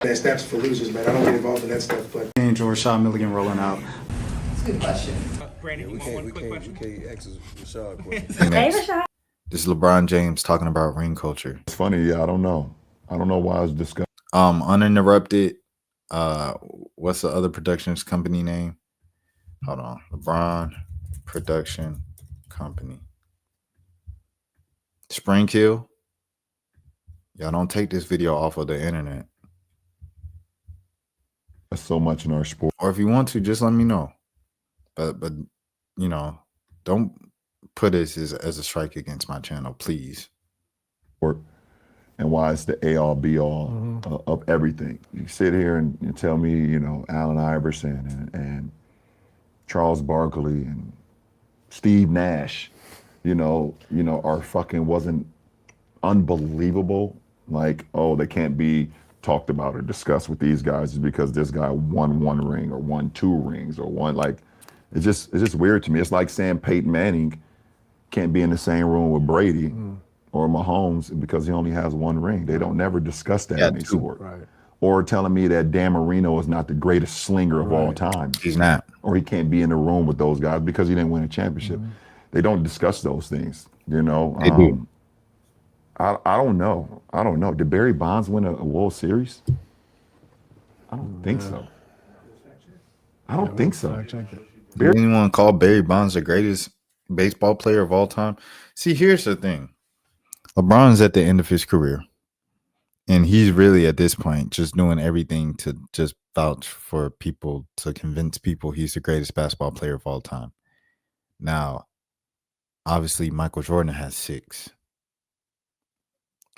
That snaps for losers, man. I don't get involved in that stuff, but Angel Rashad Milligan rolling out. That's a good question. Brandon, We you want one can't, quick question? we can't ask Rashad question. Hey, Rashad. This is LeBron James talking about ring culture. It's funny, yeah. I don't know why it's discussed. Uninterrupted. What's the other productions company name? Hold on. LeBron Production Company. Spring Kill. Y'all don't take this video off of the internet. There's so much in our sport. Or if you want to, just let me know. But you know, don't put this as a strike against my channel, please. And why it's the A-all, B-all of everything. You sit here and you tell me, you know, Allen Iverson and Charles Barkley and Steve Nash, you know, are fucking wasn't unbelievable. Like, oh, they can't be talked about or discussed with these guys just because this guy won one ring or won two rings or one, like, it's just weird to me. It's like saying Peyton Manning can't be in the same room with Brady or Mahomes because he only has one ring. They don't never discuss that in any sport. Right. Or telling me that Dan Marino is not the greatest slinger of all time. He's not. Or he can't be in the room with those guys because he didn't win a championship. They don't discuss those things, you know. They do. I don't know. Did Barry Bonds win a World Series? I don't think so. I don't think so. Does anyone call Barry Bonds the greatest baseball player of all time? See, here's the thing. LeBron's at the end of his career. And he's really, at this point, just doing everything to just vouch for people, to convince people he's the greatest basketball player of all time. Now, obviously, Michael Jordan has 6.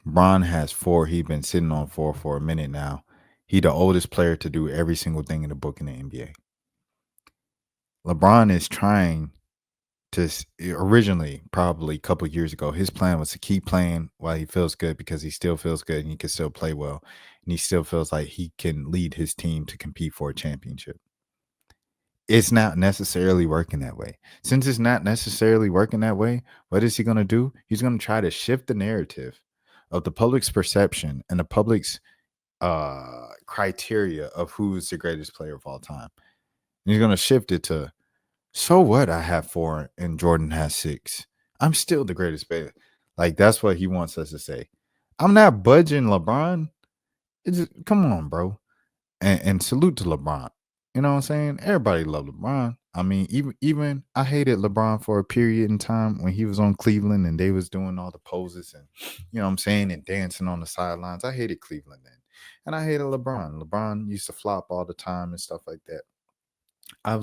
LeBron has 4. He's been sitting on 4 for a minute now. He's the oldest player to do every single thing in the book in the NBA. LeBron is trying to, originally, probably a couple of years ago, his plan was to keep playing while he feels good because he still feels good and he can still play well. And he still feels like he can lead his team to compete for a championship. It's not necessarily working that way. Since it's not necessarily working that way, what is he going to do? He's going to try to shift the narrative of the public's perception and the public's criteria of who's the greatest player of all time. And he's going to shift it to, so what? I have 4 and Jordan has 6. I'm still the greatest player. Like, that's what he wants us to say. I'm not budging LeBron. Come on, bro. And salute to LeBron. You know what I'm saying? Everybody loved LeBron. I mean, even I hated LeBron for a period in time when he was on Cleveland and they was doing all the poses and, you know what I'm saying, and dancing on the sidelines. I hated Cleveland then. And I hated LeBron. LeBron used to flop all the time and stuff like that. I've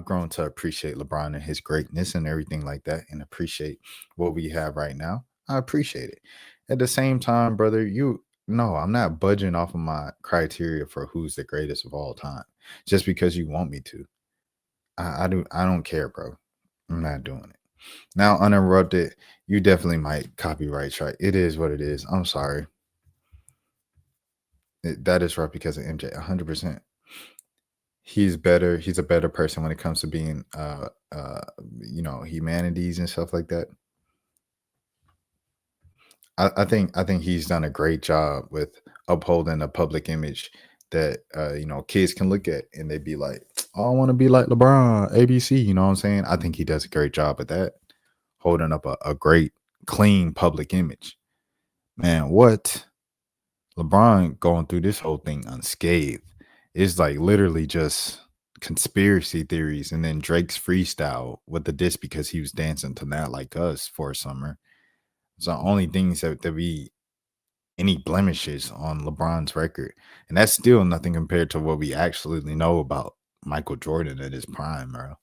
grown to appreciate LeBron and his greatness and everything like that, and appreciate what we have right now. I appreciate it. At the same time, brother, I'm not budging off of my criteria for who's the greatest of all time just because you want me to. I don't care, bro. I'm not doing it. Now, uninterrupted, you definitely might copyright strike. It is what it is. I'm sorry. That is right because of MJ, 100%. He's better. He's a better person when it comes to being, humanities and stuff like that. I think he's done a great job with upholding a public image that kids can look at and they'd be like, oh, I want to be like LeBron, ABC. You know what I'm saying? I think he does a great job at that, holding up a great, clean public image. Man, what? LeBron going through this whole thing unscathed. It's like literally just conspiracy theories, and then Drake's freestyle with the diss because he was dancing to Not Like Us for a summer. It's the only things that be any blemishes on LeBron's record. And that's still nothing compared to what we actually know about Michael Jordan at his prime, bro.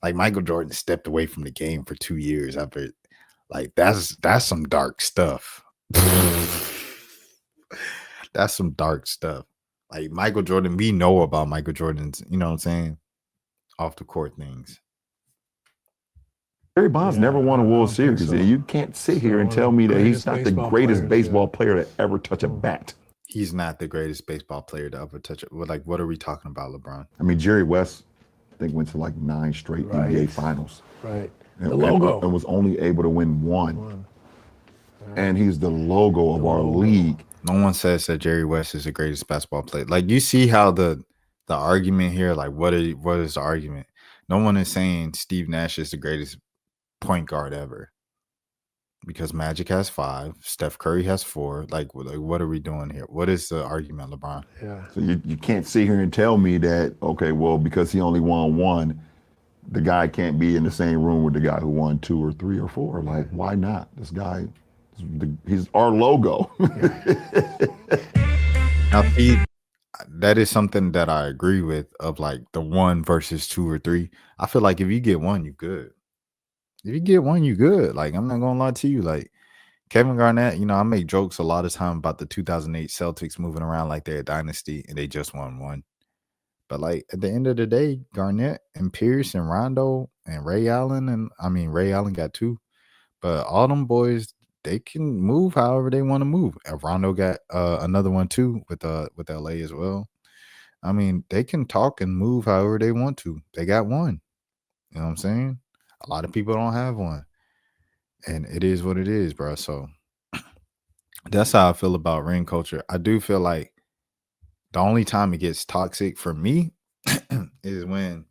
Like, Michael Jordan stepped away from the game for 2 years after, like, that's some dark stuff. That's some dark stuff. Like, Michael Jordan, we know about Michael Jordan's, you know what I'm saying, off the court things. Barry Bonds never won a World Series. So. And you can't sit here and tell me that he's not the greatest baseball player to ever touch a bat. He's not the greatest baseball player to ever touch it. Like, what are we talking about, LeBron? I mean, Jerry West, I think, went to like 9 straight NBA finals. Right. And was only able to win one. And he's the logo of our league. No one says that Jerry West is the greatest basketball player. Like, you see how the argument here, like, what is the argument? No one is saying Steve Nash is the greatest point guard ever, because Magic has 5, Steph Curry has 4. Like, what are we doing here? What is the argument, LeBron? Yeah. So you can't sit here and tell me that, okay, well, because he only won 1, the guy can't be in the same room with the guy who won 2 or 3 or 4. Like, why not? This guy, he's our logo. Now, that is something that I agree with, of like the 1 versus 2 or 3. I feel like if you get 1, you good. If you get 1, you good. Like, I'm not gonna lie to you. Like, Kevin Garnett, I make jokes a lot of time about the 2008 Celtics moving around like they're a dynasty and they just won 1. But like, at the end of the day, Garnett and Pierce and Rondo and Ray Allen, Ray Allen got 2, but all them boys, they can move however they want to move. And Rondo got another one too with LA as well. I mean, they can talk and move however they want to. They got 1. You know what I'm saying? A lot of people don't have 1. And it is what it is, bro. So that's how I feel about ring culture. I do feel like the only time it gets toxic for me is when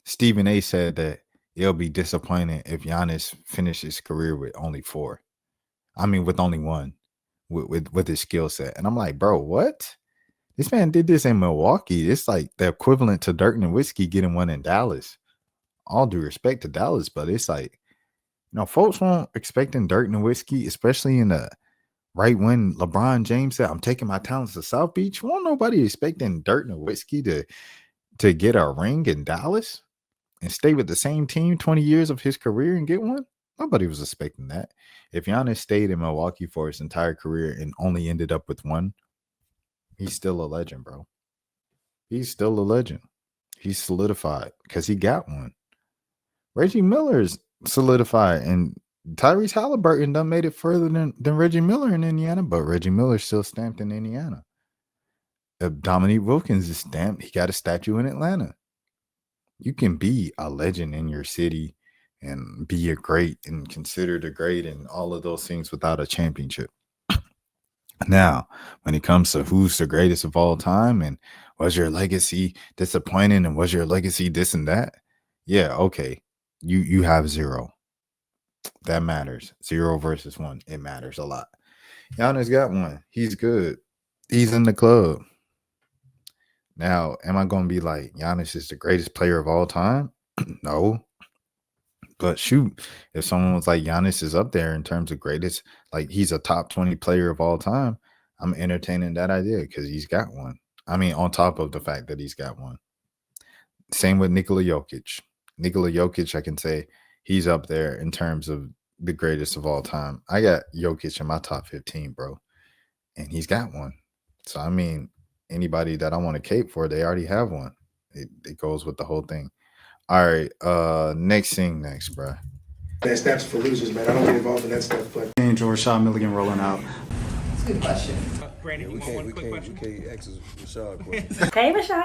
Stephen A said that it'll be disappointing if Giannis finished his career with only 4. With only 1 with his skill set. And I'm like, bro, what? This man did this in Milwaukee. It's like the equivalent to Dirk Nowitzki getting 1 in Dallas. All due respect to Dallas, but it's like, folks weren't expecting Dirk Nowitzki, especially in the right when LeBron James said, I'm taking my talents to South Beach. Won't nobody expecting Dirk Nowitzki to get a ring in Dallas and stay with the same team 20 years of his career and get 1? Nobody was expecting that. If Giannis stayed in Milwaukee for his entire career and only ended up with 1, he's still a legend, bro. He's still a legend. He's solidified because he got 1. Reggie Miller's solidified, and Tyrese Halliburton done made it further than Reggie Miller in Indiana, but Reggie Miller's still stamped in Indiana. Dominique Wilkins is stamped. He got a statue in Atlanta. You can be a legend in your city and be a great and considered a great and all of those things without a championship. Now, when it comes to who's the greatest of all time and was your legacy disappointing and was your legacy this and that? Yeah, okay. You have 0. That matters. 0 versus 1. It matters a lot. Giannis got 1. He's good. He's in the club. Now, am I going to be like, Giannis is the greatest player of all time? No. But shoot, if someone was like, Giannis is up there in terms of greatest, like he's a top 20 player of all time, I'm entertaining that idea because he's got 1. On top of the fact that he's got 1. Same with Nikola Jokic. Nikola Jokic, I can say he's up there in terms of the greatest of all time. I got Jokic in my top 15, bro. And he's got 1. So, anybody that I want to cape for, they already have 1. It goes with the whole thing. All right, next, bro. That's for losers, man. I don't get involved in that stuff, but. Angel Rashad Milligan rolling out. That's a good question. We can't ask Rashad a question. Hey, Rashad.